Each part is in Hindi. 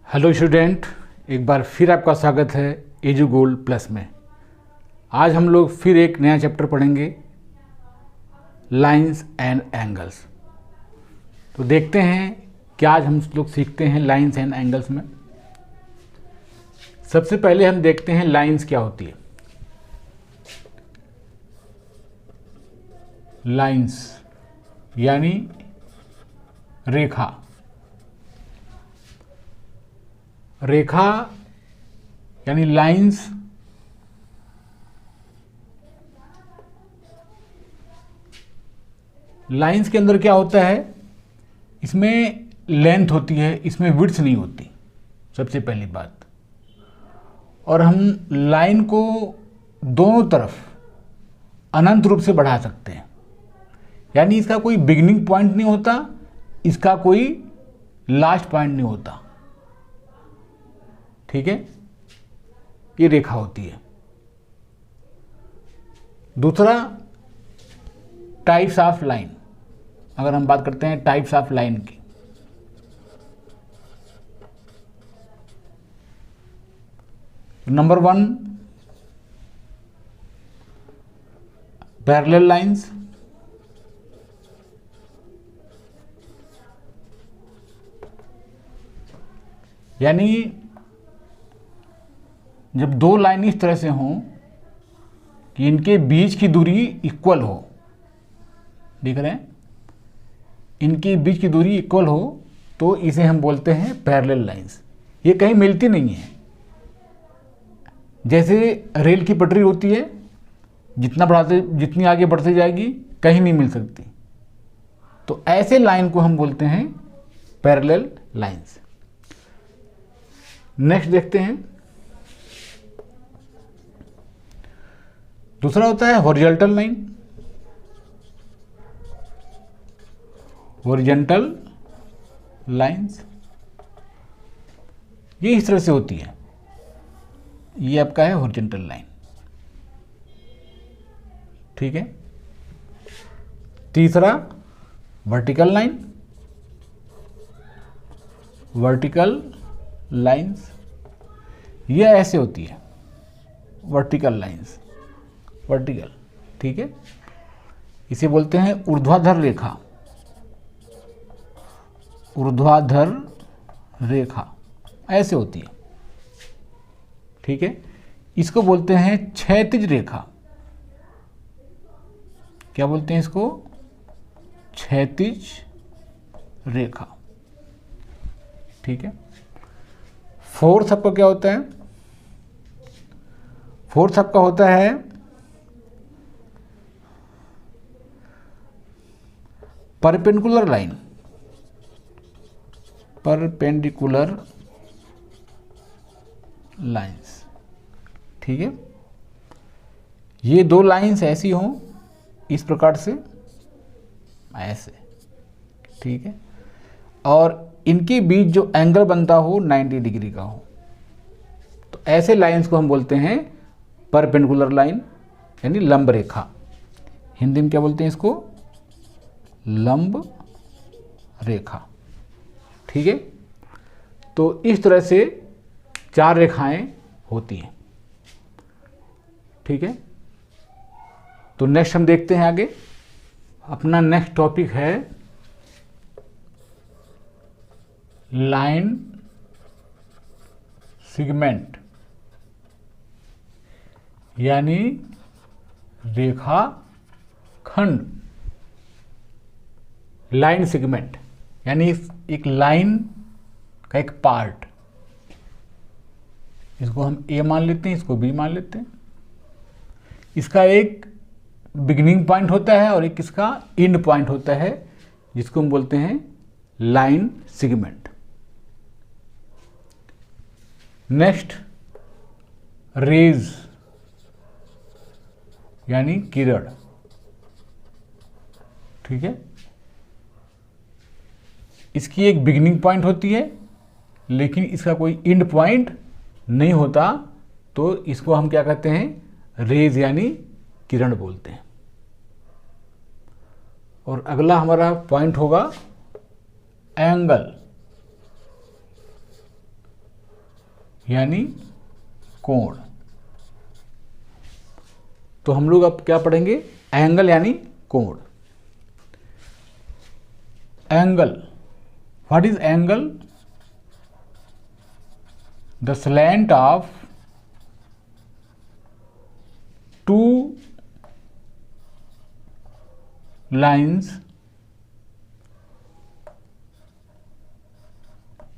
हेलो स्टूडेंट, एक बार फिर आपका स्वागत है एजू गोल्ड प्लस में। आज हम लोग फिर एक नया चैप्टर पढ़ेंगे, लाइंस एंड एंगल्स। तो देखते हैं क्या आज हम लोग सीखते हैं लाइंस एंड एंगल्स में। सबसे पहले हम देखते हैं लाइंस क्या होती है। लाइंस यानी रेखा। रेखा यानी लाइंस लाइंस के अंदर क्या होता है, इसमें लेंथ होती है, इसमें विड्थ नहीं होती, सबसे पहली बात। और हम लाइन को दोनों तरफ अनंत रूप से बढ़ा सकते हैं, यानी इसका कोई बिगिनिंग पॉइंट नहीं होता, इसका कोई लास्ट पॉइंट नहीं होता। ठीक है, ये रेखा होती है। दूसरा, टाइप्स ऑफ लाइन। अगर हम बात करते हैं टाइप्स ऑफ लाइन की, नंबर 1 पैरेलल लाइंस। यानी जब दो लाइन इस तरह से हों कि इनके बीच की दूरी इक्वल हो, देख रहे हैं, इनके बीच की दूरी इक्वल हो, तो इसे हम बोलते हैं पैरेलल लाइंस। ये कहीं मिलती नहीं है। जैसे रेल की पटरी होती है, जितनी आगे बढ़ती जाएगी कहीं नहीं मिल सकती, तो ऐसे लाइन को हम बोलते हैं पैरेलल लाइंस। नेक्स्ट देखते हैं, दूसरा होता है हॉरिजॉन्टल लाइन। हॉरिजॉन्टल लाइंस ये इस तरह से होती है, ये आपका है हॉरिजॉन्टल लाइन। ठीक है। तीसरा वर्टिकल लाइन। वर्टिकल लाइंस ये ऐसे होती है, वर्टिकल लाइंस, वर्टिकल। ठीक है, इसे बोलते हैं ऊर्ध्वाधर रेखा। ऊर्ध्वाधर रेखा ऐसे होती है। ठीक है, इसको बोलते हैं क्षैतिज रेखा। क्या बोलते हैं इसको? क्षैतिज रेखा। ठीक है। फोर्थ आपका क्या होता है? फोर्थ आपका होता है परपेंडिकुलर लाइन। Perpendicular lines. ठीक है, ये दो लाइंस ऐसी हों इस प्रकार से, ऐसे। ठीक है, और इनके बीच जो एंगल बनता हो 90 डिग्री का हो, तो ऐसे लाइंस को हम बोलते हैं परपेंडिकुलर लाइन, यानी लंब रेखा। हिंदी में क्या बोलते हैं इसको? लंब रेखा। ठीक है, तो इस तरह से 4 रेखाएं होती हैं। ठीक है, तो नेक्स्ट हम देखते हैं आगे। अपना नेक्स्ट टॉपिक है लाइन सेगमेंट, यानी रेखा खंड। लाइन सेगमेंट यानी एक लाइन का एक पार्ट, इसको हम ए मान लेते हैं, इसको बी मान लेते हैं। इसका एक बिगिनिंग पॉइंट होता है और एक इसका एंड पॉइंट होता है, जिसको हम बोलते हैं लाइन सेगमेंट। नेक्स्ट, रेज यानी किरण। ठीक है, इसकी एक बिगिनिंग पॉइंट होती है, लेकिन इसका कोई एंड पॉइंट नहीं होता, तो इसको हम क्या कहते हैं? रेज यानी किरण बोलते हैं। और अगला हमारा पॉइंट होगा एंगल। यानी कोण। तो हम लोग अब क्या पढ़ेंगे, एंगल यानी कोण। Angle, what is angle? The slant of two lines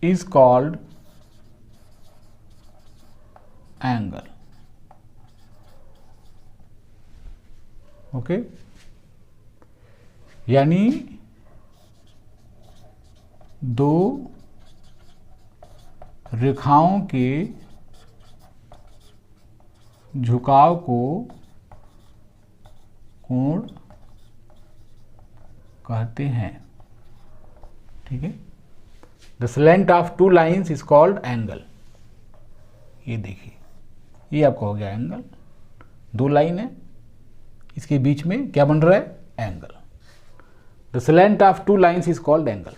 is called angle. Okay, यानी दो रेखाओं के झुकाव को कोण कहते हैं। ठीक है, the slant of two lines is called angle. ये देखिए, ये आपका हो गया एंगल। दो लाइन है, इसके बीच में क्या बन रहा है, angle. The slant of two lines is called angle.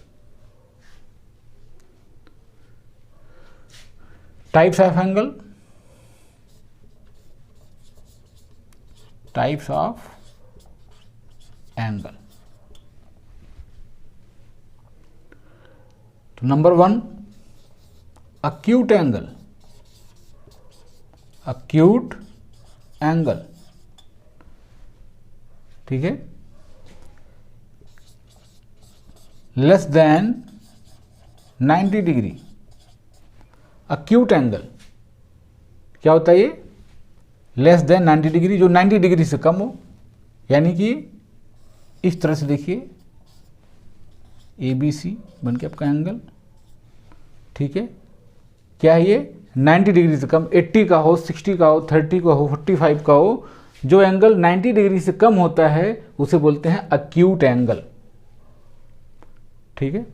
Types of angle, types of angle. तो number 1, acute angle. acute angle, ठीक है, less than 90 degree. acute angle क्या होता है? ये लेस देन 90 डिग्री, जो 90 डिग्री से कम हो। यानी कि इस तरह से देखिए, ABC बन के आपका एंगल। ठीक है, क्या है ये? 90 डिग्री से कम, 80 का हो, 60 का हो, 30 का हो, 45 का हो। जो एंगल 90 डिग्री से कम होता है उसे बोलते हैं एक्यूट एंगल। ठीक है,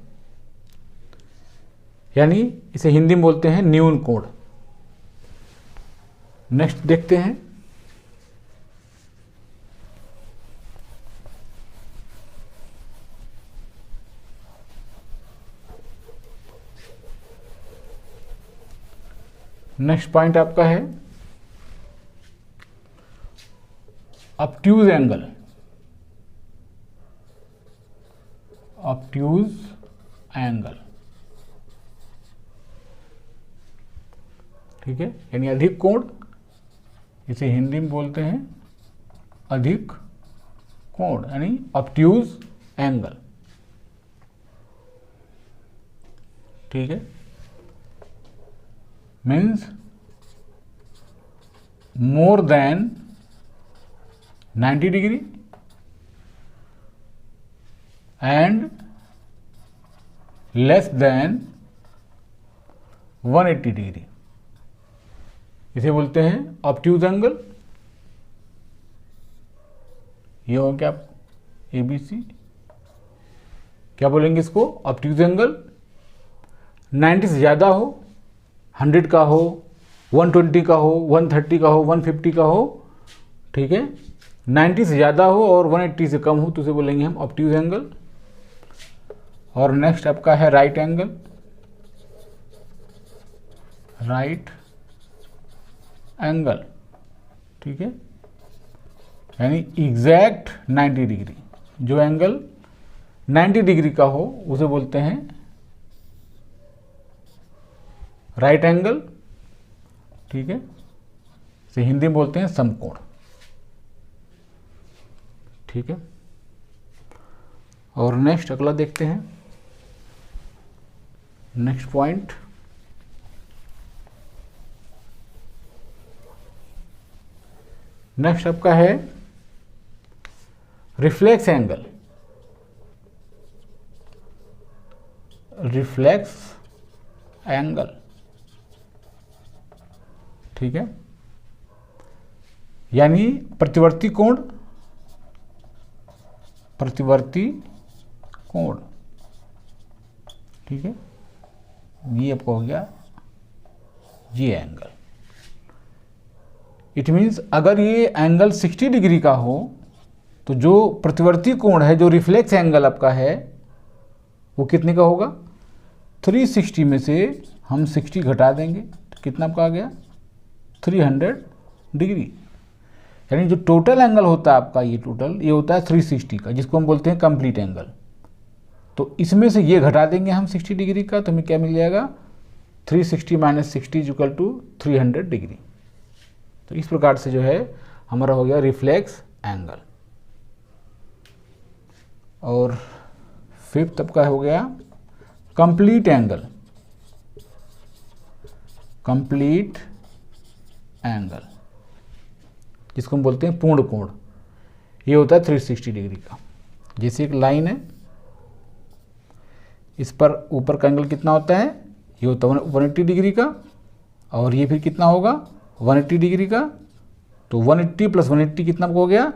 यानी इसे हिंदी में बोलते हैं न्यून कोण। नेक्स्ट देखते हैं, नेक्स्ट पॉइंट आपका है ऑब्ट्यूज एंगल। ऑब्ट्यूज एंगल, ठीक है, यानी अधिक कोण। इसे हिंदी में बोलते हैं अधिक कोण, यानी ऑब्ट्यूज एंगल। ठीक है, means more than 90 degree and less than 180 degree. इसे बोलते हैं ऑब्ट्यूज एंगल। ये हो क्या ABC। क्या बोलेंगे इसको? Obtuse angle. 90 से ज़्यादा हो, 100 का हो, 120 का हो, 130 का हो, 150 का हो। ठीक है, 90 से ज़्यादा हो और 180 से कम हो तो उसे बोलेंगे हम ऑब्ट्यूज एंगल। और नेक्स्ट आपका है राइट एंगल। राइट एंगल, ठीक है, यानी एग्जैक्ट 90 डिग्री। जो एंगल 90 डिग्री का हो उसे बोलते हैं राइट एंगल। ठीक है, इसे हिंदी में बोलते हैं समकोण। ठीक है, और नेक्स्ट अगला देखते हैं, नेक्स्ट पॉइंट, नेक्स्ट आपका है रिफ्लेक्स एंगल। रिफ्लेक्स एंगल, ठीक है, यानी प्रतिवर्ती कोण। प्रतिवर्ती कोण, ठीक है, ये आपको हो गया ये एंगल। इट मीन्स अगर ये एंगल 60 डिग्री का हो तो जो प्रतिवर्ती कोण है, जो रिफ्लेक्स एंगल आपका है, वो कितने का होगा? 360 में से हम 60 घटा देंगे कितना आपका आ गया 300 डिग्री। यानी जो टोटल एंगल होता है आपका ये टोटल ये होता है 360 का, जिसको हम बोलते हैं कंप्लीट एंगल। तो इसमें से ये घटा देंगे हम 60 डिग्री का, तो हमें क्या मिल जाएगा 360 माइनस 60 इक्वल टू 300 डिग्री। तो इस प्रकार से जो है हमारा हो गया रिफ्लेक्स एंगल। और फिफ्थ आपका हो गया कंप्लीट एंगल। कंप्लीट एंगल जिसको हम बोलते हैं पूर्ण कोण, ये होता है 360 डिग्री का। जैसे एक लाइन है, इस पर ऊपर का एंगल कितना होता है, ये होता है 180 डिग्री का, और ये फिर कितना होगा 180 डिग्री का। तो 180 प्लस 180 कितना हो गया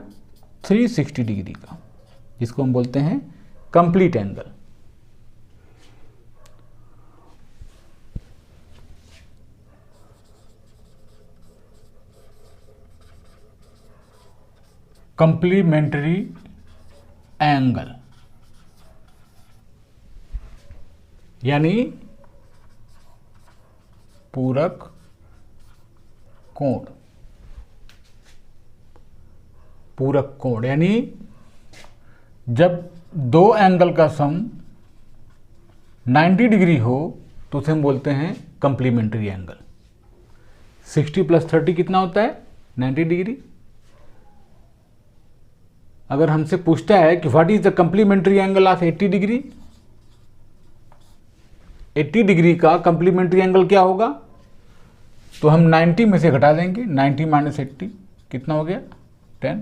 360 डिग्री का, जिसको हम बोलते हैं कंप्लीट एंगल। कंप्लीमेंट्री एंगल यानी पूरक कोण। पूरक कोण यानी जब दो एंगल का सम 90 डिग्री हो तो उसे हम बोलते हैं कंप्लीमेंट्री एंगल। 60 प्लस 30 कितना होता है 90 डिग्री। अगर हमसे पूछता है कि what is the complementary angle of 80 degree, 80 degree का कंप्लीमेंट्री एंगल क्या होगा, तो हम 90 में से घटा देंगे। 90 माइनस 80 कितना हो गया 10।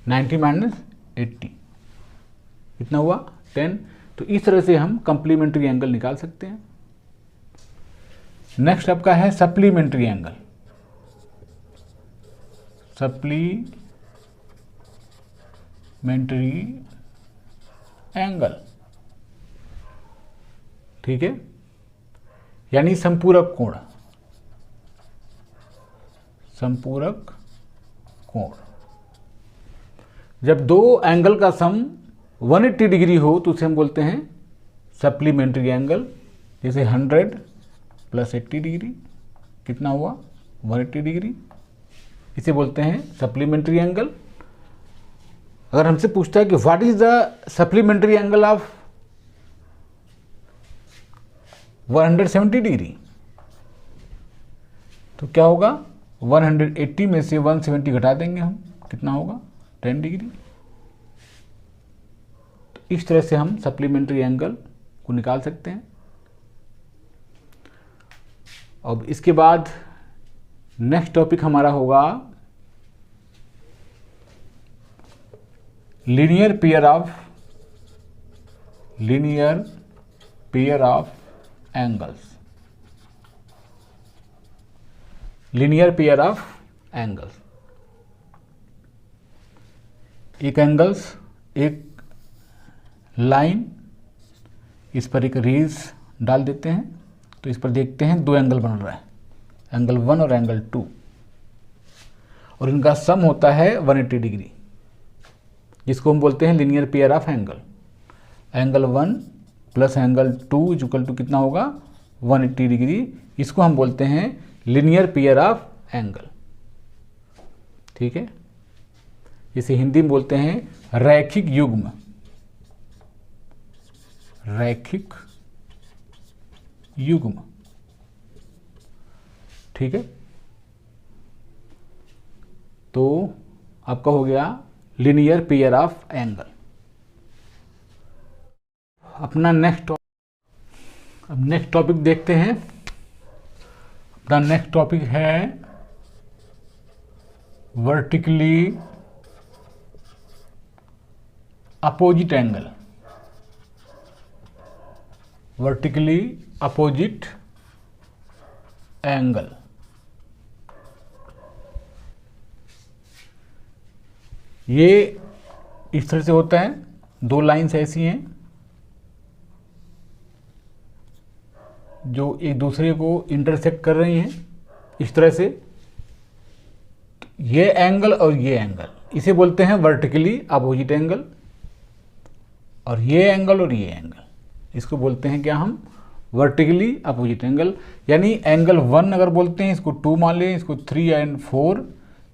90 माइनस 80 कितना हुआ 10। तो इस तरह से हम कंप्लीमेंट्री एंगल निकाल सकते हैं। नेक्स्ट आपका है सप्लीमेंट्री एंगल। सप्लीमेंट्री एंगल, ठीक है, यानी संपूरक कोण। संपूरक कोण जब दो एंगल का सम 180 डिग्री हो तो उसे हम बोलते हैं सप्लीमेंट्री एंगल। जैसे 100 प्लस 80 डिग्री कितना हुआ 180 डिग्री, इसे बोलते हैं सप्लीमेंट्री एंगल। अगर हमसे पूछता है कि what is the supplementary angle of 170 degree, तो क्या होगा 180 में से 170 घटा देंगे हम, कितना होगा 10 डिग्री। तो इस तरह से हम सप्लीमेंट्री एंगल को निकाल सकते हैं। अब इसके बाद नेक्स्ट टॉपिक हमारा होगा linear pair of angles. Linear pair of angles, एक एंगल्स, एक लाइन, इस पर एक रेज डाल देते हैं, तो इस पर देखते हैं दो एंगल बन रहा है, एंगल 1 और एंगल 2, और इनका सम होता है 180 डिग्री, जिसको हम बोलते हैं linear pair of angle. Angle 1 plus angle 2 equal to कितना होगा 180 डिग्री, इसको हम बोलते हैं लीनियर पेयर ऑफ एंगल, ठीक है। इसे हिंदी में बोलते हैं रैखिक युग्म। रैखिक युग्म, ठीक है। तो आपका हो गया लीनियर पेयर ऑफ एंगल। अपना नेक्स्ट टॉपिक देखते हैं। अपना नेक्स्ट टॉपिक है vertically opposite angle. Vertically opposite angle, ये इस तरह से होता है, दो लाइंस ऐसी हैं जो एक दूसरे को इंटरसेक्ट कर रही हैं, इस तरह से ये एंगल और ये एंगल, इसे बोलते हैं वर्टिकली अपोजिट एंगल। और ये एंगल और ये एंगल, इसको बोलते हैं क्या हम वर्टिकली अपोजिट एंगल, यानी एंगल 1 अगर बोलते हैं इसको 2 मान लें, इसको 3 एंड 4,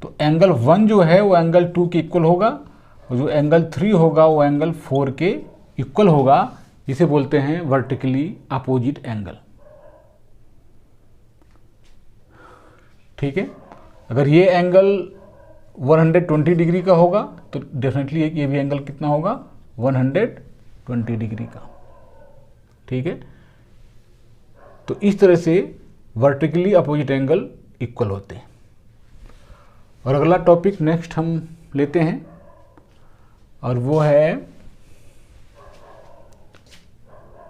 तो एंगल 1 जो है वो एंगल 2 के इक्वल होगा और जो एंगल 3 होगा वो एंगल 4 के इक्वल होगा। इसे बोलते हैं वर्टिकली अपोजिट एंगल। ठीक है, अगर ये एंगल 120 डिग्री का होगा तो डेफिनेटली ये भी एंगल कितना होगा, 120 डिग्री का। ठीक है, तो इस तरह से वर्टिकली अपोजिट एंगल इक्वल होते हैं। और अगला टॉपिक नेक्स्ट हम लेते हैं और वो है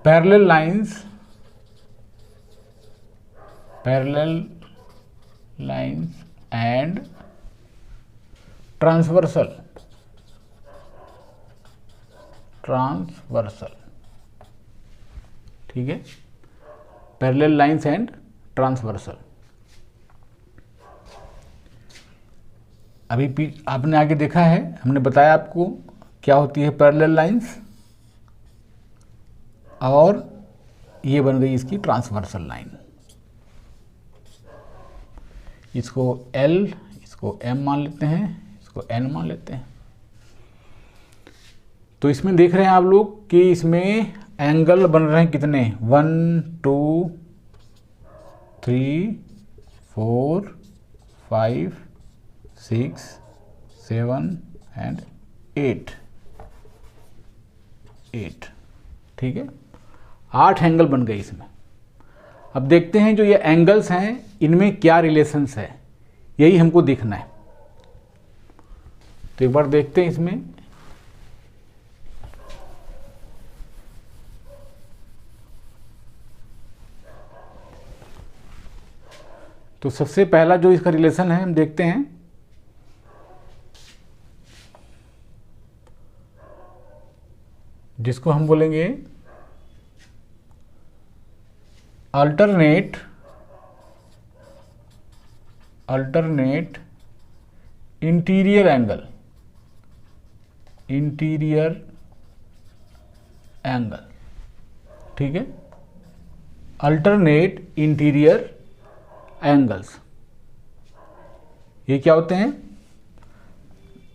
पैरेलल लाइंस एंड ट्रांसवर्सल। ठीक है, पैरेलल लाइंस एंड ट्रांसवर्सल। अभी आपने आगे देखा है, हमने बताया आपको क्या होती है पैरेलल लाइंस, और ये बन गई इसकी ट्रांसवर्सल लाइन। इसको L, इसको M मान लेते हैं, इसको N मान लेते हैं। तो इसमें देख रहे हैं आप लोग कि इसमें एंगल बन रहे हैं कितने, 1 2 3 4 5 6 7 एंड 8। ठीक है, 8 एंगल बन गए इसमें। अब देखते हैं जो ये एंगल्स हैं इनमें क्या रिलेशंस है, यही हमको देखना है। तो एक बार देखते हैं इसमें। तो सबसे पहला जो इसका रिलेशन है हम देखते हैं। जिसको हम बोलेंगे अल्टरनेट इंटीरियर एंगल। ठीक है, अल्टरनेट इंटीरियर एंगल्स, ये क्या होते हैं,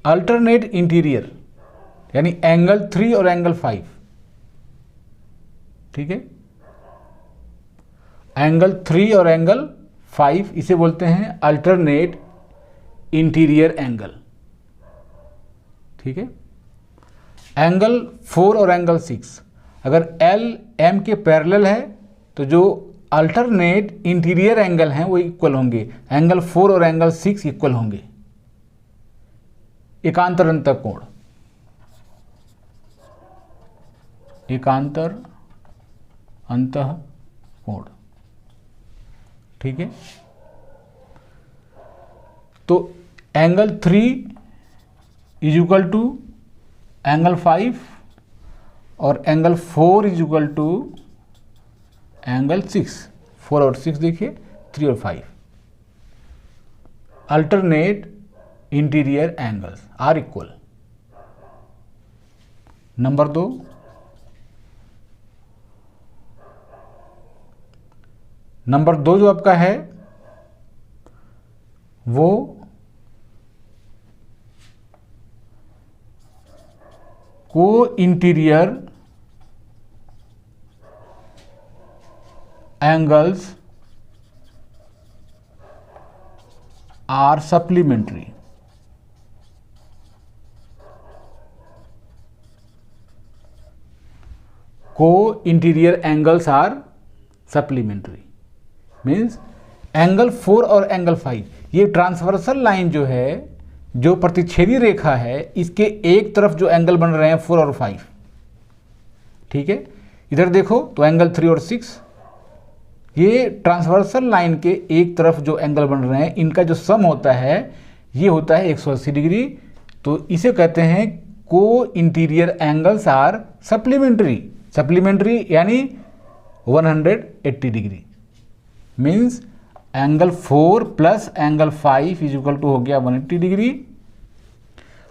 अल्टरनेट इंटीरियर यानी एंगल 3 और एंगल 5। ठीक है, एंगल 3 और एंगल 5 इसे बोलते हैं अल्टरनेट इंटीरियर एंगल। ठीक है, एंगल 4 और एंगल 6 अगर L M के पैरेलल है तो जो अल्टरनेट इंटीरियर एंगल हैं वो इक्वल होंगे, एंगल 4 और एंगल 6 इक्वल होंगे। एकांतर अंतः कोण, एकांतर अंतः कोण। ठीक है, तो angle 3 is equal to angle 5 और angle 4 is equal to angle 6। 4 और 6 देखिए, 3 और 5 alternate interior angles are equal. Number 2, जो आपका है वो co interior angles are supplementary. Co interior angles are supplementary means angle 4 और एंगल 5, ये ट्रांसवर्सल लाइन जो है, जो प्रतिच्छेदी रेखा है, इसके एक तरफ जो एंगल बन रहे हैं 4 और 5। ठीक है, इधर देखो तो एंगल 3 और 6, ये ट्रांसवर्सल लाइन के एक तरफ जो एंगल बन रहे हैं इनका जो सम होता है ये होता है 180 डिग्री। तो इसे कहते हैं को इंटीरियर एंगल्स आर सप्लीमेंट्री यानी 180 degree means angle 4 plus angle 5 is equal to हो गया 180 degree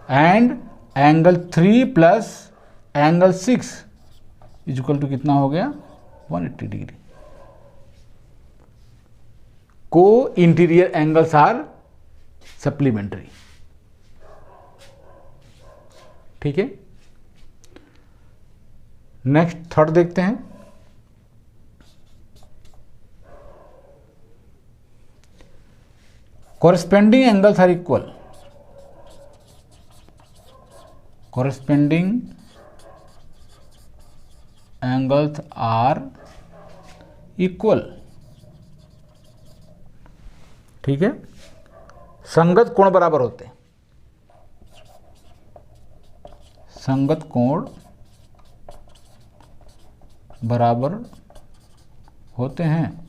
and angle 3 plus angle 6 is equal to कितना हो गया 180 डिग्री। को इंटीरियर एंगल्स आर सप्लीमेंट्री। ठीक है, नेक्स्ट थर्ड देखते हैं। Corresponding angles are equal. Corresponding angles are equal. ठीक है, संगत कोण बराबर होते हैं। संगत कोण बराबर होते हैं।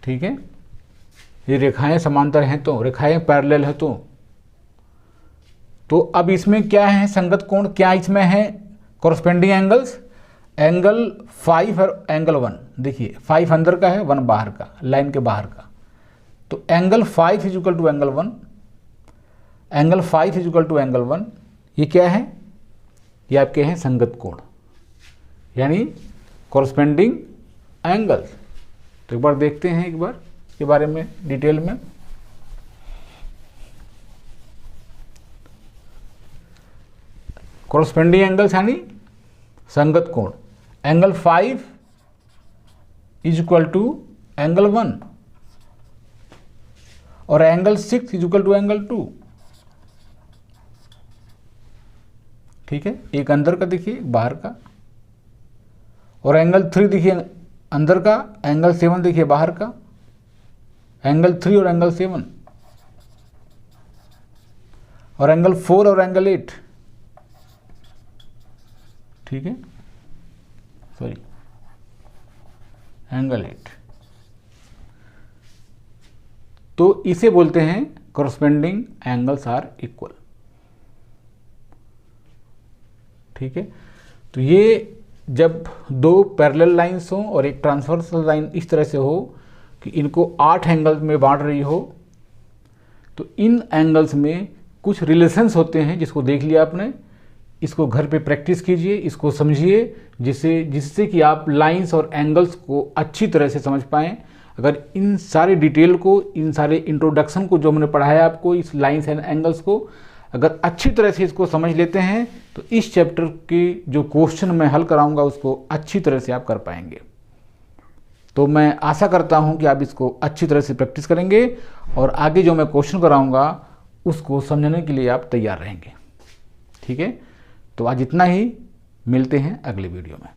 ठीक है, ये रेखाएं समांतर हैं तो, रेखाएं पैरेलल है तो अब इसमें क्या है संगत कोण, क्या इसमें है कॉरस्पेंडिंग एंगल्स, एंगल 5 और एंगल 1। देखिए 5 अंदर का है, 1 बाहर का, लाइन के बाहर का। तो angle 5 is equal to angle 1, angle 5 is equal to angle 1। ये क्या है, ये आपके हैं संगत कोण, यानी कॉरस्पेंडिंग एंगल्स। तो एक बार देखते हैं एक बार के बारे में डिटेल में। कॉरस्पेंडिंग एंगल्स यानी संगत कोण। Angle 5 is equal to angle 1 और angle 6 is equal to angle 2। ठीक है, एक अंदर का देखिए, एक बाहर का। और एंगल 3 देखिए अंदर का, एंगल 7 देखिए बाहर का। एंगल 3 और एंगल 7 और एंगल 4 और एंगल 8। ठीक है, सॉरी एंगल 8। तो इसे बोलते हैं कॉरस्पेंडिंग एंगल्स आर इक्वल। ठीक है, तो ये जब दो पैरेलल लाइंस हो और एक ट्रांसवर्सल लाइन इस तरह से हो कि इनको 8 एंगल्स में बांट रही हो, तो इन एंगल्स में कुछ रिलेशंस होते हैं जिसको देख लिया आपने। इसको घर पे प्रैक्टिस कीजिए, इसको समझिए, जिससे कि आप लाइंस और एंगल्स को अच्छी तरह से समझ पाएँ। अगर इन सारे डिटेल को, इन सारे इंट्रोडक्शन को जो हमने पढ़ाया आपको, इस लाइंस एंड एंगल्स को अगर अच्छी तरह से इसको समझ लेते हैं तो इस चैप्टर के जो क्वेश्चन मैं हल कराऊंगा उसको अच्छी तरह से आप कर पाएंगे। तो मैं आशा करता हूं कि आप इसको अच्छी तरह से प्रैक्टिस करेंगे और आगे जो मैं क्वेश्चन कराऊंगा उसको समझने के लिए आप तैयार रहेंगे। ठीक है, तो आज इतना ही, मिलते हैं अगले वीडियो में।